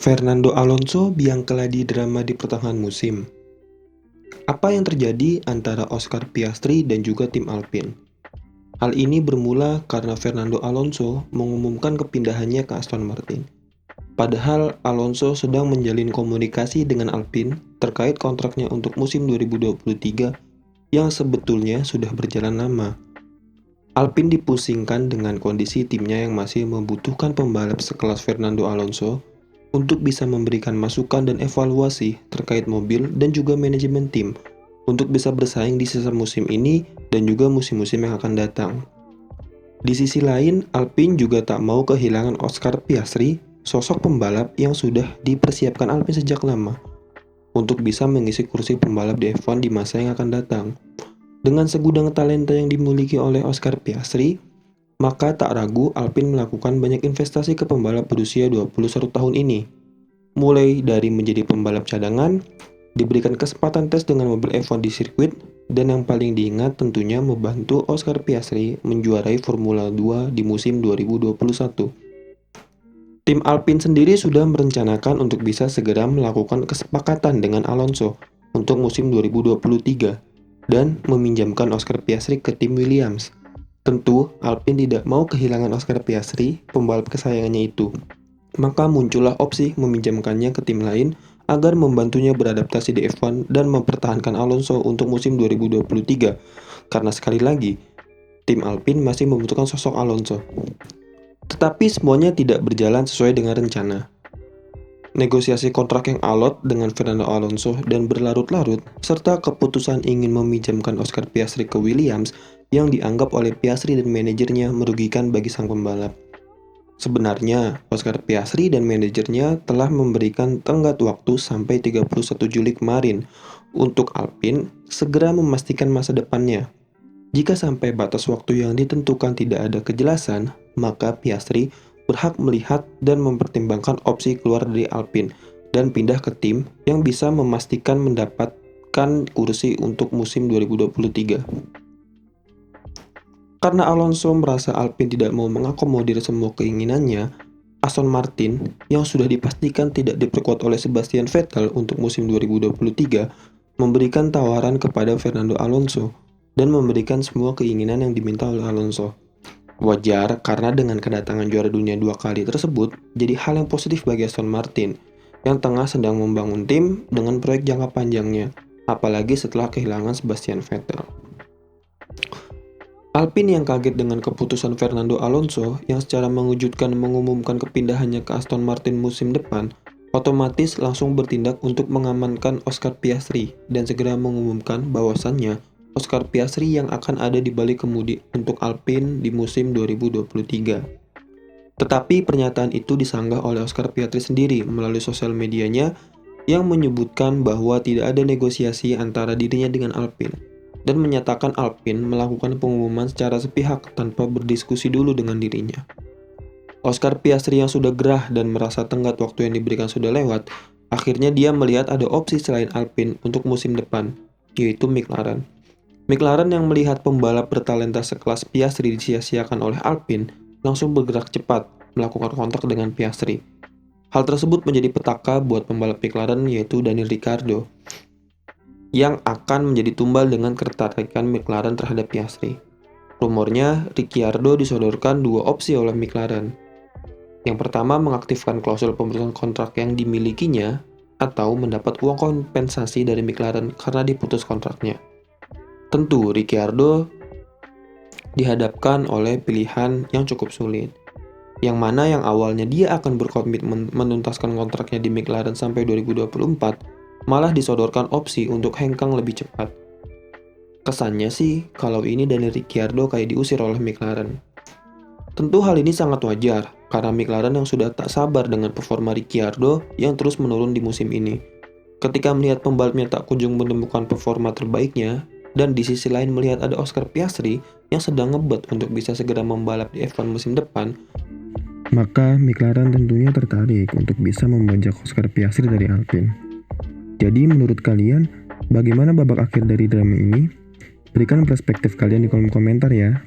Fernando Alonso biang keladi drama di pertengahan musim. Apa yang terjadi antara Oscar Piastri dan juga tim Alpine? Hal ini bermula karena Fernando Alonso mengumumkan kepindahannya ke Aston Martin. Padahal Alonso sedang menjalin komunikasi dengan Alpine terkait kontraknya untuk musim 2023 yang sebetulnya sudah berjalan lama. Alpine dipusingkan dengan kondisi timnya yang masih membutuhkan pembalap sekelas Fernando Alonso untuk bisa memberikan masukan dan evaluasi terkait mobil dan juga manajemen tim untuk bisa bersaing di sisa musim ini dan juga musim-musim yang akan datang. Di sisi lain, Alpine juga tak mau kehilangan Oscar Piastri, sosok pembalap yang sudah dipersiapkan Alpine sejak lama untuk bisa mengisi kursi pembalap di F1 di masa yang akan datang. Dengan segudang talenta yang dimiliki oleh Oscar Piastri, maka tak ragu Alpine melakukan banyak investasi ke pembalap berusia 21 tahun ini. Mulai dari menjadi pembalap cadangan, diberikan kesempatan tes dengan mobil F1 di sirkuit, dan yang paling diingat tentunya membantu Oscar Piastri menjuarai Formula 2 di musim 2021. Tim Alpine sendiri sudah merencanakan untuk bisa segera melakukan kesepakatan dengan Alonso untuk musim 2023 dan meminjamkan Oscar Piastri ke tim Williams. Tentu, Alpine tidak mau kehilangan Oscar Piastri, pembalap kesayangannya itu. Maka muncullah opsi meminjamkannya ke tim lain agar membantunya beradaptasi di F1 dan mempertahankan Alonso untuk musim 2023. Karena sekali lagi, tim Alpine masih membutuhkan sosok Alonso. Tetapi semuanya tidak berjalan sesuai dengan rencana. Negosiasi kontrak yang alot dengan Fernando Alonso dan berlarut-larut, serta keputusan ingin meminjamkan Oscar Piastri ke Williams yang dianggap oleh Piastri dan manajernya merugikan bagi sang pembalap. Sebenarnya, Oscar Piastri dan manajernya telah memberikan tenggat waktu sampai 31 Juli kemarin untuk Alpine segera memastikan masa depannya. Jika sampai batas waktu yang ditentukan tidak ada kejelasan, maka Piastri berhak melihat dan mempertimbangkan opsi keluar dari Alpine dan pindah ke tim yang bisa memastikan mendapatkan kursi untuk musim 2023. Karena Alonso merasa Alpine tidak mau mengakomodir semua keinginannya, Aston Martin yang sudah dipastikan tidak diperkuat oleh Sebastian Vettel untuk musim 2023 memberikan tawaran kepada Fernando Alonso dan memberikan semua keinginan yang diminta oleh Alonso. Wajar karena dengan kedatangan juara dunia 2 kali tersebut jadi hal yang positif bagi Aston Martin yang tengah sedang membangun tim dengan proyek jangka panjangnya, apalagi setelah kehilangan Sebastian Vettel. Alpine yang kaget dengan keputusan Fernando Alonso yang secara mengejutkan mengumumkan kepindahannya ke Aston Martin musim depan, otomatis langsung bertindak untuk mengamankan Oscar Piastri dan segera mengumumkan bahwasannya Oscar Piastri yang akan ada di balik kemudi untuk Alpine di musim 2023. Tetapi pernyataan itu disanggah oleh Oscar Piastri sendiri melalui sosial medianya yang menyebutkan bahwa tidak ada negosiasi antara dirinya dengan Alpine dan menyatakan Alpine melakukan pengumuman secara sepihak tanpa berdiskusi dulu dengan dirinya. Oscar Piastri yang sudah gerah dan merasa tenggat waktu yang diberikan sudah lewat, akhirnya dia melihat ada opsi selain Alpine untuk musim depan, yaitu McLaren. McLaren yang melihat pembalap bertalenta sekelas Piastri disia-siakan oleh Alpine langsung bergerak cepat melakukan kontak dengan Piastri. Hal tersebut menjadi petaka buat pembalap McLaren yaitu Daniel Ricciardo yang akan menjadi tumbal dengan ketertarikan McLaren terhadap Piastri. Rumornya, Ricciardo disodorkan dua opsi oleh McLaren. Yang pertama mengaktifkan klausul pemutusan kontrak yang dimilikinya atau mendapat uang kompensasi dari McLaren karena diputus kontraknya. Tentu, Ricciardo dihadapkan oleh pilihan yang cukup sulit, yang mana yang awalnya dia akan berkomitmen menuntaskan kontraknya di McLaren sampai 2024, malah disodorkan opsi untuk hengkang lebih cepat. Kesannya sih, kalau ini Daniel Ricciardo kayak diusir oleh McLaren. Tentu hal ini sangat wajar, karena McLaren yang sudah tak sabar dengan performa Ricciardo yang terus menurun di musim ini. Ketika melihat pembalapnya tak kunjung menemukan performa terbaiknya, dan di sisi lain melihat ada Oscar Piastri yang sedang ngebet untuk bisa segera membalap di F1 musim depan, maka McLaren tentunya tertarik untuk bisa membajak Oscar Piastri dari Alpine. Jadi menurut kalian, bagaimana babak akhir dari drama ini? Berikan perspektif kalian di kolom komentar ya.